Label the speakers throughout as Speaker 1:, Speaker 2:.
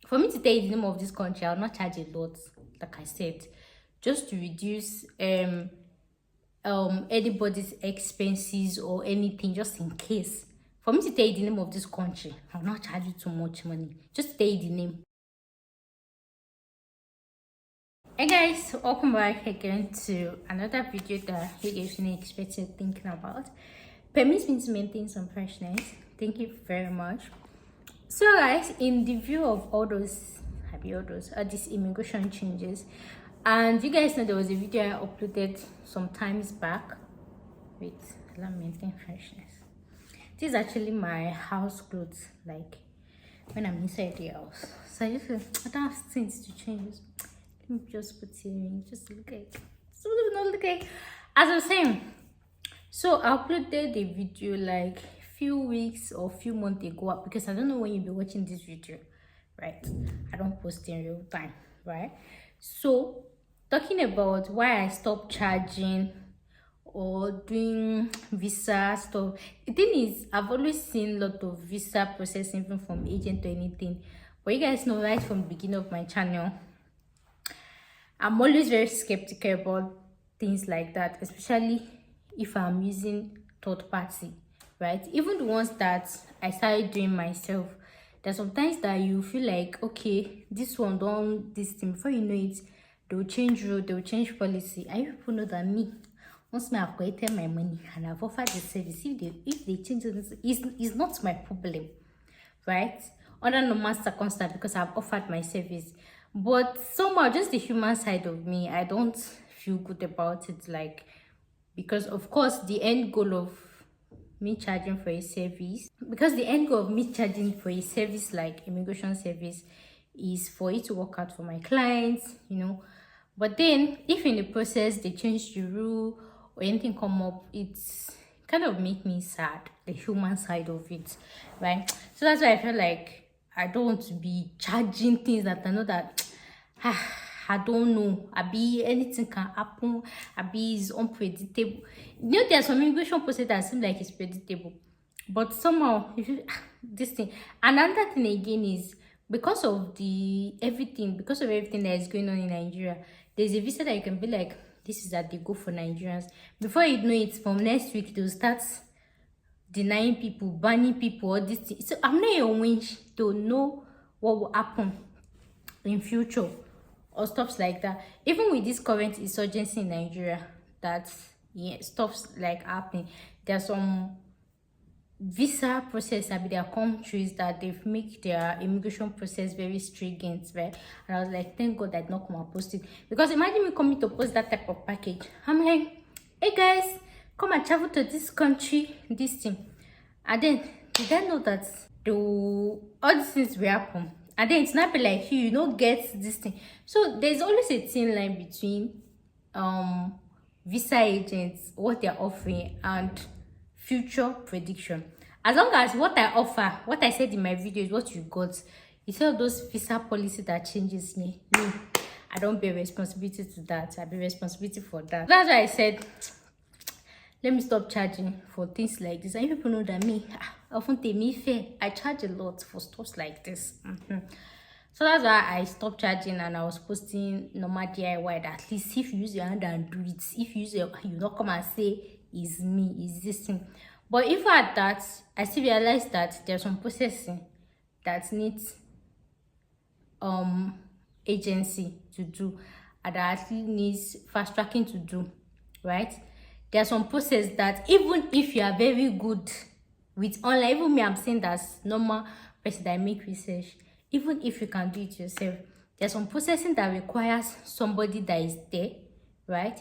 Speaker 1: For me to tell you the name of this country, I'll not charge a lot, like I said, just to reduce anybody's expenses or anything, just in case. For me to tell you the name of this country, I'll not charge you too much money. Just tell you the name. Hey guys, welcome back again to another video that you guys didn't expect thinking about. Permits me to maintain some freshness. Thank you very much. So guys, in the view of all these immigration changes, and you guys know there was a video I uploaded some times back. Wait, let me maintain freshness. This is actually my house clothes, like when I'm inside the house. So I don't have things to change. Let me just put it in, just look like, so not look like. As I was saying, so I uploaded the video like few weeks or few months ago, because I don't know when you'll be watching this video, right? I don't post in real time, right? So talking about why I stopped charging or doing visa stuff. The thing is, I've always seen a lot of visa processing, even from agent or anything, but you guys know right from the beginning of my channel, I'm always very skeptical about things like that, especially if I'm using third party, right? Even the ones that I started doing myself, there's sometimes that you feel like, okay, this one done this thing, before you know it, they'll change rule, they'll change policy. And you people know that me, once I've collected my money and I've offered the service, if they change it, it's not my problem, right? Under normal circumstance, because I've offered my service. But somehow, just the human side of me, I don't feel good about it, like, because of course the end goal of me charging for a service, like immigration service, is for it to work out for my clients, you know. But then if in the process they change the rule or anything come up, it's kind of make me sad, the human side of it, right? So that's why I feel like I don't want to be charging things that I know that I don't know. Anything can happen. Is unpredictable. You know, there's some immigration process that seems like it's predictable, but somehow this thing. Another thing again is because of everything that is going on in Nigeria, there's a visa that you can be like, this is that they go for Nigerians. Before you know it, from next week they'll start denying people, banning people, all this thing. So I'm not your wish to know what will happen in future or stuff like that. Even with this current insurgency in Nigeria, that stuff's like happening, there's some visa process that there are countries that they've make their immigration process very stringent, right? And I was like, thank God I did not come and post it, because imagine me coming to post that type of package. I'm like, hey guys, come and travel to this country, this thing, and then did I know that all these things will happen, and then it's not be like you don't get this thing. So there's always a thin line between visa agents, what they're offering, and future prediction. As long as what I offer, what I said in my video, is what you got, instead of those visa policy that changes me, I don't bear responsibility to that. I bear responsibility for that. That's why I said, let me stop charging for things like this. And people know that me, often take me fair. I charge a lot for stuff like this. So that's why I stopped charging, and I was posting normal DIY. That at least if you use your hand and do it, if you use you not come and say it's me, it's this thing. But if at that, I still realized that there's some processing that needs agency to do, and that actually needs fast tracking to do, right? There's some process that even if you are very good with online, even me, I'm saying that's normal person that make research, even if you can do it yourself, there's some processing that requires somebody that is there, right,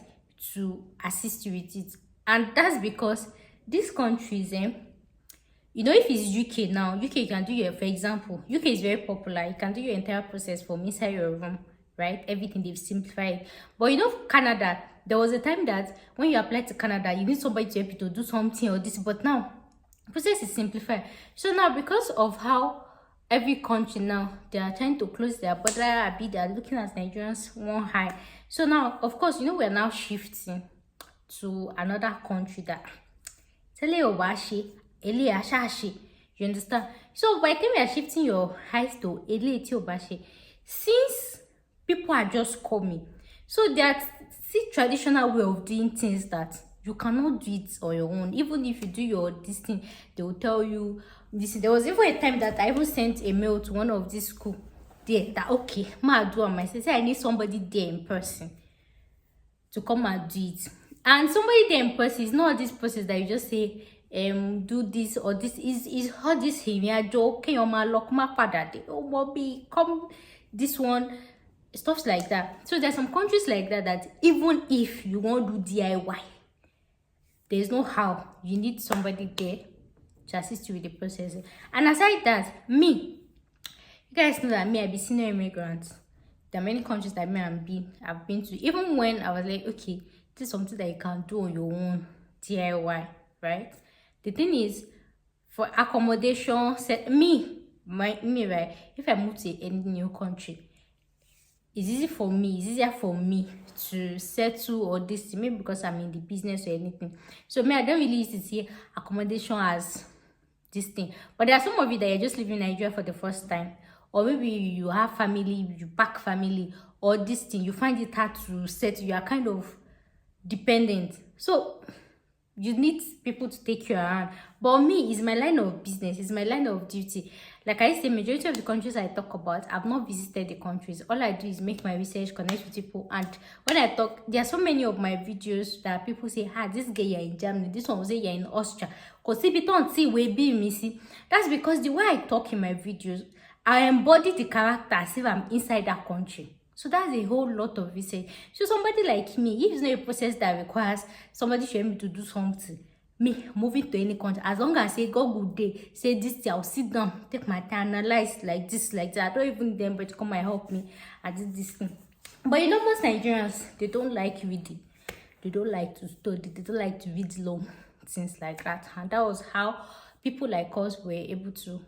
Speaker 1: to assist you with it. And that's because these countries, you know, if it's UK now, UK, you can do for example, UK is very popular. You can do your entire process from inside your room, right? Everything, they've simplified. But you know, Canada, there was a time that when you apply to Canada, you need somebody to help you to do something or this, but now process is simplified. So now, because of how every country now, they are trying to close their border, they are looking at Nigerians one high. So now, of course, you know, we are now shifting to another country that you understand, So by the time you are shifting your eyes to elite obashi, since people are just coming, so there's still traditional way of doing things that you cannot do it on your own. Even if you do your this thing, they will tell you this. There was even a time that I even sent a mail to one of this school there that okay, ma do on myself. Say I need somebody there in person to come and do it. And somebody there in person is not this process that you just say do this or this is all this here joke your man lock my father bobby come this one, stuff like that. So there's some countries like that even if you want to do DIY, there's no how, you need somebody there to assist you with the process. And aside that, me, you guys know that me, I be senior immigrant. There are many countries that I've been to. Even when I was like, okay, this is something that you can do on your own, DIY, right? The thing is, for accommodation, me, right? If I move to any new country, it's easier for me to settle or this, maybe because I'm in the business or anything. So me, I don't really used to see accommodation as this thing. But there are some of you that you're just living in Nigeria for the first time, or maybe you have family, you pack family, or this thing, you find it hard to settle. You are kind of dependent. So you need people to take you around. But me, it's my line of business, it's my line of duty. Like I say, majority of the countries I talk about, I've not visited the countries. All I do is make my research, connect with people. And when I talk, there are so many of my videos that people say, this guy you're in Germany, this one will say you're in Austria. Because if you don't see where be missing, that's because the way I talk in my videos, I embody the character as if I'm inside that country. So that's a whole lot of research. So somebody like me, if it's not a process that requires somebody showing me to do something, me moving to any country, as long as I say go good day, say this, I'll sit down, take my time, analyze like this, like that. I don't even need them but to come and help me at this thing. But you know, most Nigerians, they don't like reading. They don't like to study. They don't like to read long things like that. And that was how people like us were able to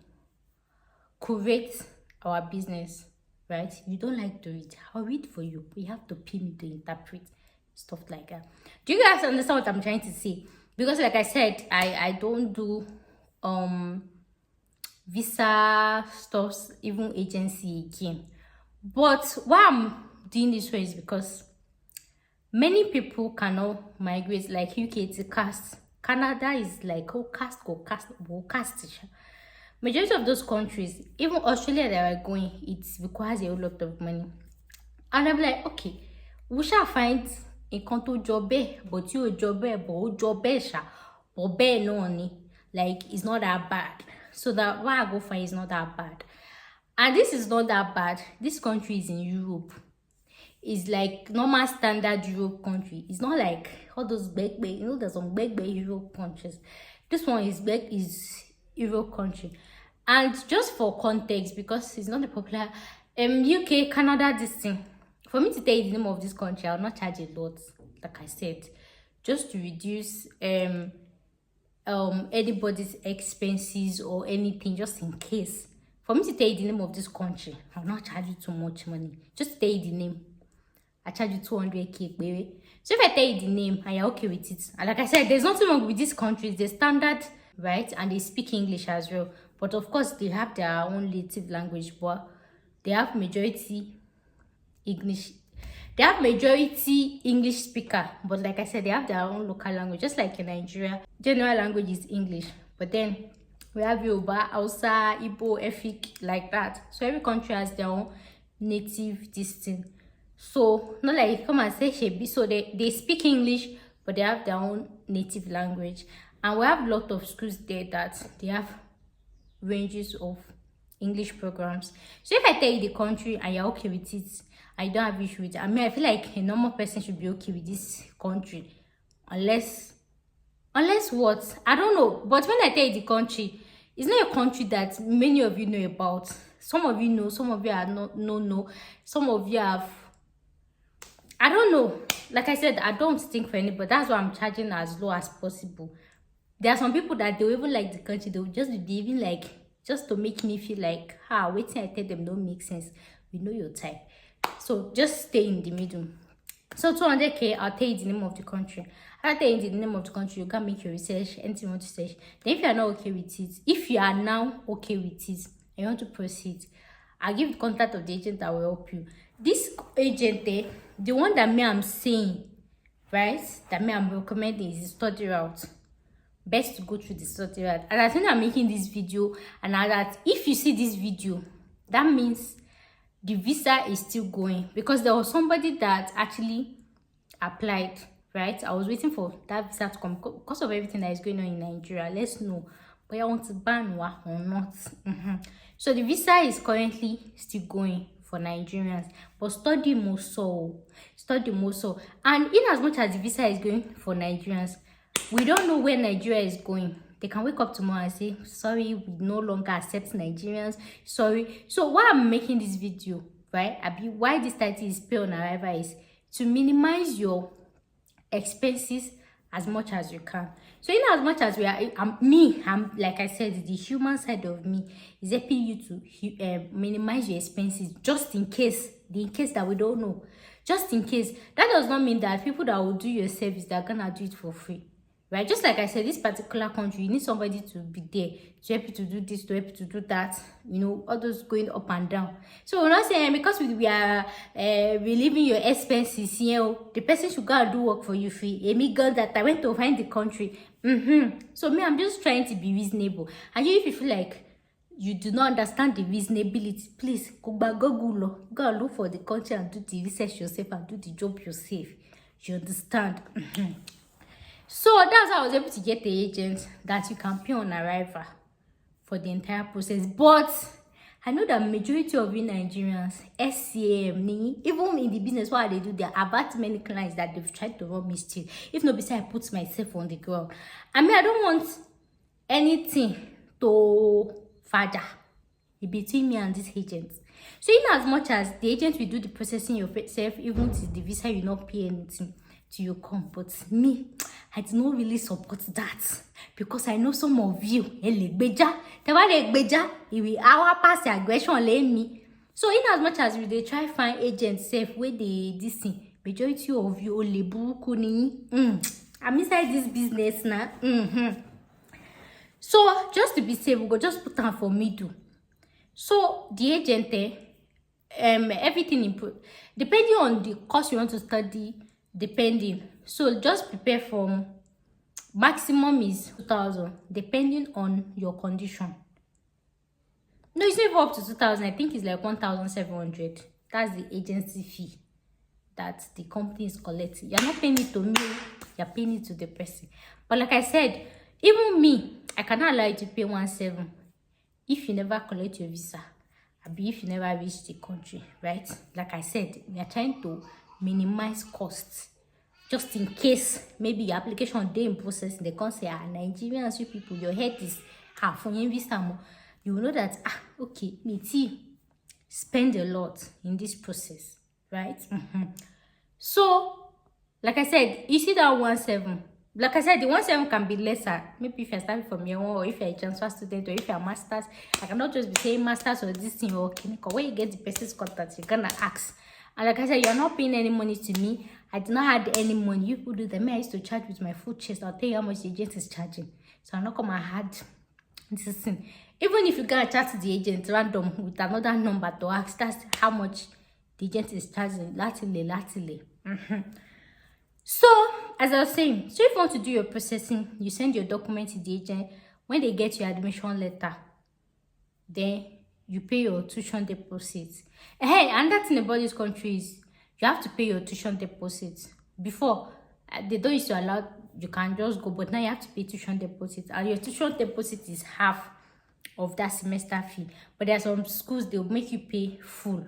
Speaker 1: curate our business. Right? You don't like to read, I'll read for you. You have to pay me to interpret, stuff like that. Do you guys understand what I'm trying to say? Because like I said, I don't do visa stuffs, even agency again. But why I'm doing this way is because many people cannot migrate. Like UK to cast, Canada is like cast. Majority of those countries, even Australia that we're going, it requires a whole lot of money. And I'm like, okay, we shall find a conto job, but you job, but no, like it's not that bad. So that why I go for is not that bad. And this is not that bad. This country is in Europe. It's like normal standard Europe country. It's not like all those big, you know, there's some big Europe countries. This one is Europe country. And just for context, because it's not a popular UK, Canada, this thing, for me to tell you the name of this country, I'll not charge a lot, like I said, just to reduce anybody's expenses or anything, just in case. For me to tell you the name of this country, I'll not charge you too much money. Just to tell you the name, I charge you 200k, baby. So if I tell you the name and you're okay with it, and like I said, there's nothing wrong with these countries. They're standard, right? And they speak English as well. But of course, they have their own native language, but they have majority English. They have majority English speaker, but like I said, they have their own local language. Just like in Nigeria, general language is English, but then we have Yoruba, Hausa, Igbo, Efik, like that. So every country has their own native distinct. So not like come and say Shebi. So they speak English, but they have their own native language. And we have a lot of schools there that they have ranges of English programs. So if I tell you the country and you're okay with it, I don't have issue with it. I mean, I feel like a normal person should be okay with this country, unless what, I don't know. But when I tell you the country, it's not a country that many of you know about. Some of you know, some of you are no. Some of you have, I don't know. Like I said, I don't think for anybody. That's why I'm charging as low as possible. There are some people that they even like the country, they will just be even like, just to make me feel like, waiting I tell them don't make sense. We know your type. So just stay in the middle. So 200k, I'll tell you the name of the country. After in the name of the country, you can make your research, anything you want to search. Then if you are not okay with it, if you are now okay with it and you want to proceed, I'll give the contact of the agent that will help you. This agent there, the one that I'm saying, right, that I'm recommending is the study route. Best to go through the study route. And I think I'm making this video, and that if you see this video, that means the visa is still going, because there was somebody that actually applied, right? I was waiting for that visa to come because of everything that is going on in Nigeria. Let's know but I want to ban or not. So the visa is currently still going for Nigerians, but study more so. And in as much as the visa is going for Nigerians, we don't know where Nigeria is going. They can wake up tomorrow and say, sorry, we no longer accept Nigerians, sorry. So why I'm making this video, right, why this title is Pay on Arrival, is to minimize your expenses as much as you can. So in as much as I'm like I said, the human side of me is helping you to minimize your expenses, just in case that we don't know. Just in case. That does not mean that people that will do your service, they're gonna do it for free, right? Just like I said, this particular country, you need somebody to be there to help you to do this, to help you to do that, you know, all those going up and down. So we're not saying because we are relieving your expenses, you know, the person should go and do work for you free. A migrant that I went to find the country. So me, I'm just trying to be reasonable. And you, if you feel like you do not understand the reasonability, please go and look for the country and do the research yourself and do the job yourself. You understand? So that's how I was able to get the agent that you can pay on arrival for the entire process. But I know that majority of you Nigerians, SCM, even in the business, what they do, there are about many clients that they've tried to run me still. If not, besides, I put myself on the ground. I mean, I don't want anything to father between me and this agent. So in as much as the agent will do the processing yourself, even to the visa, you not pay anything till you come. But me, I do not really support that, because I know some of you, it will our past aggression lay me. So in as much as they try find agents safe where they this thing, majority of you only I'm inside this business now. So just to be safe, we go just put on for me too. So the agent everything input depending on the course you want to study, depending. So just prepare from maximum is 2,000 depending on your condition. No, it's not up to 2,000. I think it's like 1,700. That's the agency fee that the company is collecting. You're not paying it to me, you're paying it to the person. But like I said, even me, I cannot allow you to pay 1,700 if you never collect your visa, if you never reach the country, right? Like I said, we are trying to minimize costs, just in case maybe your application day in process, they can't say, Nigerians, you people, your head is for your visa more. You will know that okay, me too spend a lot in this process, right? So like I said, you see that 1,700. Like I said, the 1,700 can be lesser. Maybe if you're starting from year 1, or if you're a transfer student, or if you're a master's. I cannot just be saying masters or this thing or clinical. Where you get the person's contact, you're gonna ask. And like I said, you're not paying any money to me. I do not have any money. You could do the I used to charge with my full chest. I'll tell you how much the agent is charging. So I'm not gonna add this thing. Even if you gotta chat to the agent random with another number to ask, that's how much the agent is charging. Lately. So, as I was saying, so if you want to do your processing, you send your document to the agent. When they get your admission letter, then you pay your tuition deposit. Hey, and that thing about this country is you have to pay your tuition deposit. Before, they don't used to allow, you can just go, but now you have to pay tuition deposit. And your tuition deposit is half of that semester fee. But there are some schools, they'll make you pay full.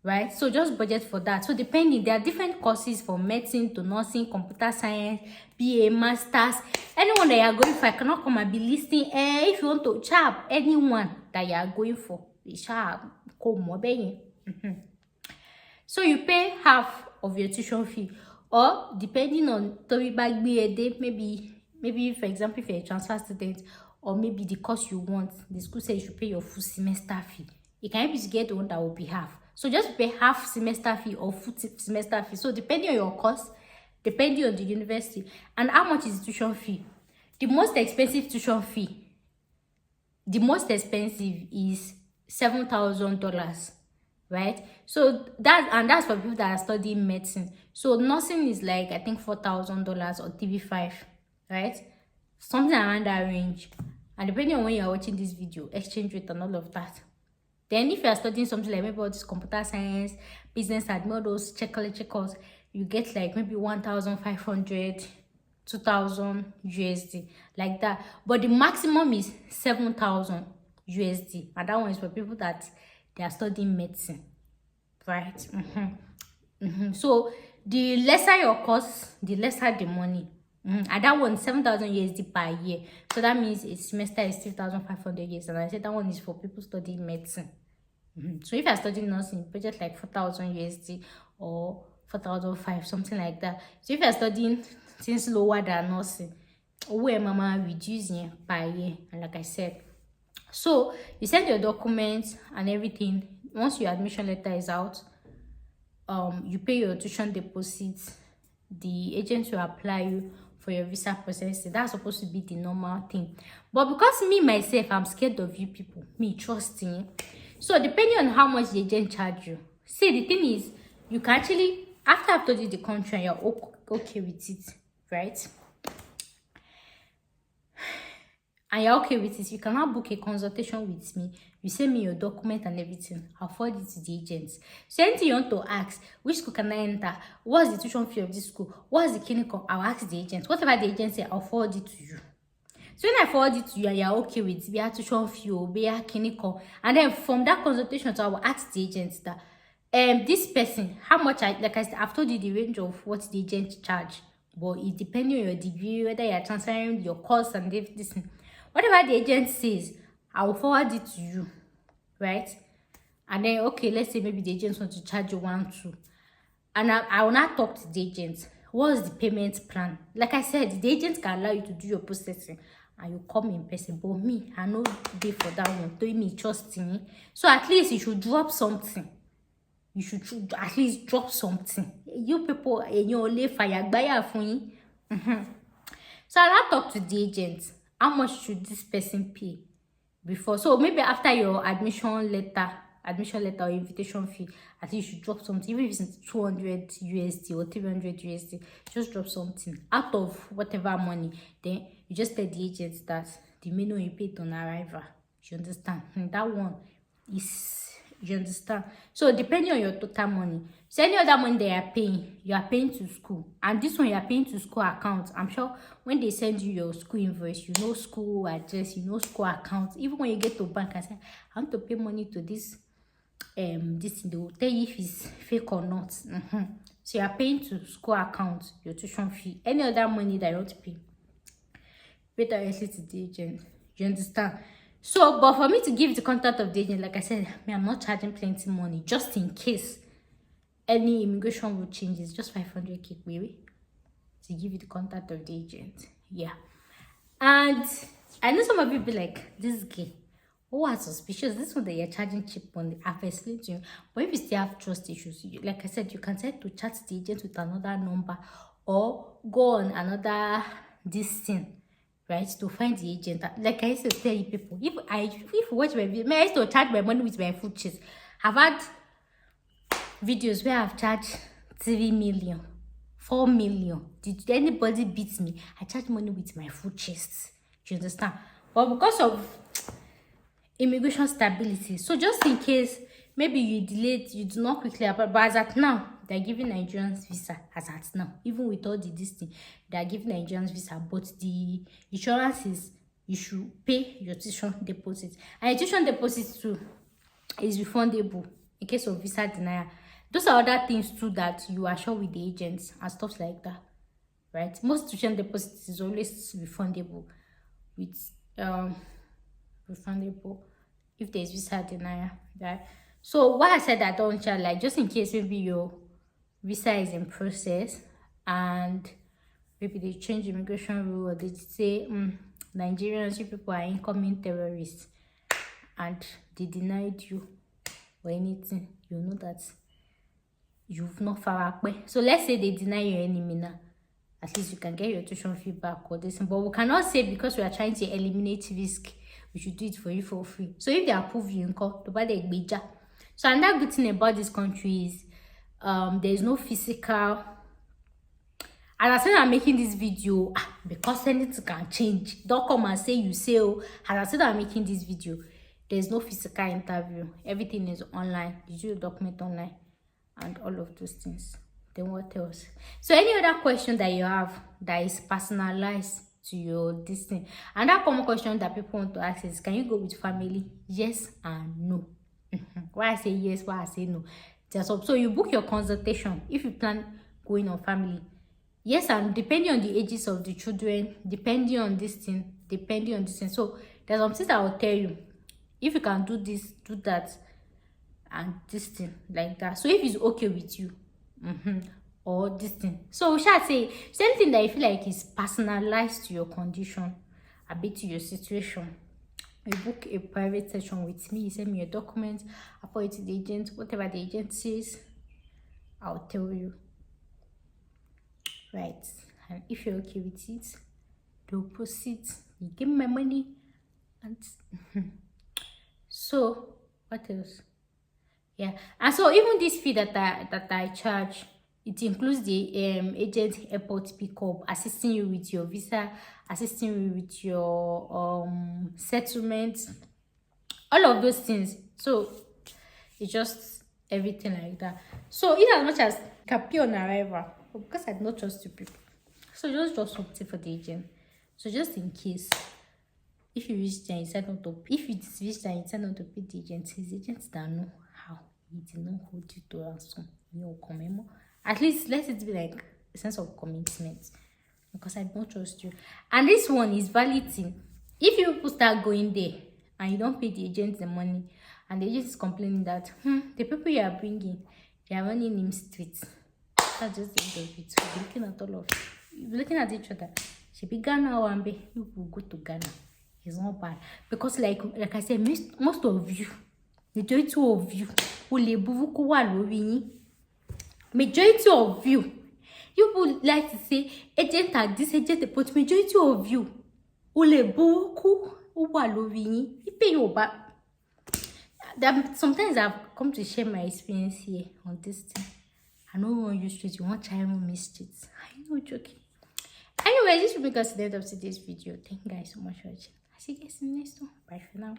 Speaker 1: Right, so just budget for that. So depending, there are different courses from medicine to nursing, computer science, BA, masters. Anyone that you are going for, I cannot come and be listing. If you want to chap anyone that you are going for, so you pay half of your tuition fee, or depending on maybe for example, if you're a transfer student, or maybe the course you want, the school says you should pay your full semester fee. You can help you to get the one that will be half. So just pay half semester fee or full semester fee. So depending on your course, depending on the university. And how much is the tuition fee? The most expensive tuition fee, the most expensive is $7,000, right? So that's for people that are studying medicine. So nursing is like, I think, $4,000 or $35,000, right? Something around that range. And depending on when you are watching this video, exchange rate and all of that. Then if you are studying something like maybe all this computer science, business admin, all those checkers, you get like maybe 1,500, 2,000 USD, like that. But the maximum is 7,000 USD, and that one is for people that they are studying medicine, right? So the lesser your course, the lesser the money. And that one 7,000 USD per year. So that means a semester is 3,500 USD. And I said that one is for people studying medicine. So if you're studying nursing, budget like 4,000 USD or 4,500, something like that. So if you're studying things lower than nursing, where mama reducing per year. And like I said, so you send your documents and everything. Once your admission letter is out, you pay your tuition deposits. The agent will apply you for your visa processing. That's supposed to be the normal thing. But because me myself, I'm scared of you people, me trusting. So depending on how much the agent charge you, see, the thing is, you can actually, after I've told you the contract, you're okay with it, right? And you're okay with it, you can now book a consultation with me. You send me your document and everything. I'll forward it to the agents. So anything you want to ask, which school can I enter? What's the tuition fee of this school? What's the clinical? I'll ask the agents. Whatever the agent say, I'll forward it to you. So when I forward it to you and you're okay with it, be a tuition fee or be a clinical, and then from that consultation, so I will ask the agents that this person, how much like I said, I've told you the range of what the agent charge, but it depends on your degree, whether you're transferring your course and this. Whatever the agent says, I will forward it to you, right? And then, okay, let's say maybe the agent wants to charge you 1-2. And I will not talk to the agent. What's the payment plan? Like I said, the agent can allow you to do your processing and you come in person. But me, I know day for that one. Doing me, trusting me. So at least you should drop something. You should at least drop something. You people, you only fire buyer for you. So I'll not talk to the agent. How much should this person pay before? So maybe after your admission letter or invitation fee, at least you should drop something. Even if it's 200 USD or 300 USD, just drop something out of whatever money. Then you just tell the agent that the minimum you paid on arrival. You understand? And that one is, you understand? So depending on your total money, so any other money they are paying, you are paying to school, and this one you are paying to school account. I'm sure when they send you your school invoice, you know school address, you know school account. Even when you get to bank and say, I want to pay money to this they will tell you if it's fake or not. So you are paying to school account, your tuition fee, any other money that you want to pay directly to the agent. You understand? So, but for me to give the contact of the agent, like I said, I'm not charging plenty money, just in case any immigration rule changes, just 500k maybe, to give you the contact of the agent. Yeah. And I know some of you be like, this guy, oh, are suspicious. This one that you're charging cheap money, I've explained to you. But if you still have trust issues, like I said, you can try to chat the agent with another number or go on another this thing, right, to find the agent. Like I used to tell you people, if you watch my video, I used to charge my money with my food cheese. I've had videos where I've charged 3 million, 4 million. Did anybody beat me? I charge money with my food cheese. Do you understand? But because of immigration stability, so just in case maybe you delayed, you do not quickly apply, but as at now, they're giving Nigerians visa. As at now, even with all this thing, they're giving Nigerians visa, but the insurance is you should pay your tuition deposit, and your tuition deposit too is refundable in case of visa denial. Those are other things too that you are sure with the agents and stuff like that, right? Most tuition deposits is always refundable with refundable if there's visa denial, right? So why I said I don't charge, like, just in case maybe your visa is in process and maybe they change immigration rule, or they say Nigerians, you people are incoming terrorists, and they denied you or anything, you know that you've not far away. So let's say they deny your enemy now, at least you can get your tuition fee back or this. But we cannot say because we are trying to eliminate risk, we should do it for you for free. So if they approve you, so another good thing about this country is there is no physical. As I said, I'm making this video because anything can change. Don't come and say you say, oh, as I said, I'm making this video. There's no physical interview. Everything is online. You do your document online and all of those things. Then what else? So any other question that you have that is personalized to your this thing. Another common question that people want to ask is, can you go with family? Yes and no. Why I say yes, why I say no. So you book your consultation if you plan going on family. Yes, and depending on the ages of the children, depending on this thing. So there's some things I will tell you. If you can do this, do that, and this thing like that. So if it's okay with you, or this thing. So we shall say something that you feel like is personalized to your condition, a bit to your situation. You book a private session with me. You send me your documents. I put it to the agent. Whatever the agent says, I'll tell you. Right, and if you're okay with it, they'll proceed. You give me my money, and so what else? Yeah, and so even this fee that I charge, it includes the agent airport pickup, assisting you with your visa, assisting you with your settlement, all of those things. So it's just everything like that. So in as much as you can pay on arrival, because I do not trust you people, so just something for the agent. So just in case, if you reach there, you decide not to. If you reach there, you decide not to pay the agent, his agents don't know how. He did not hold you to ransom. At least let it be like a sense of commitment, because I don't trust you. And this one is validity. If you people start going there and you don't pay the agent the money, and the agent is complaining that the people you are bringing, they are running him streets. That's just the end of it. We're looking at all of you. We're looking at each other. She be Ghana or Ambe. You will go to Ghana. It's not bad. Because like I said, most of you, majority of you, majority of you would like to say agent like this, agent, but majority of you, sometimes I've come to share my experience here on this thing. I know we want you straight, you want child missed it. I know, joking. Anyway, this will be the end of today's video. Thank you guys so much for watching. I'll see you guys in the next one. Bye for now.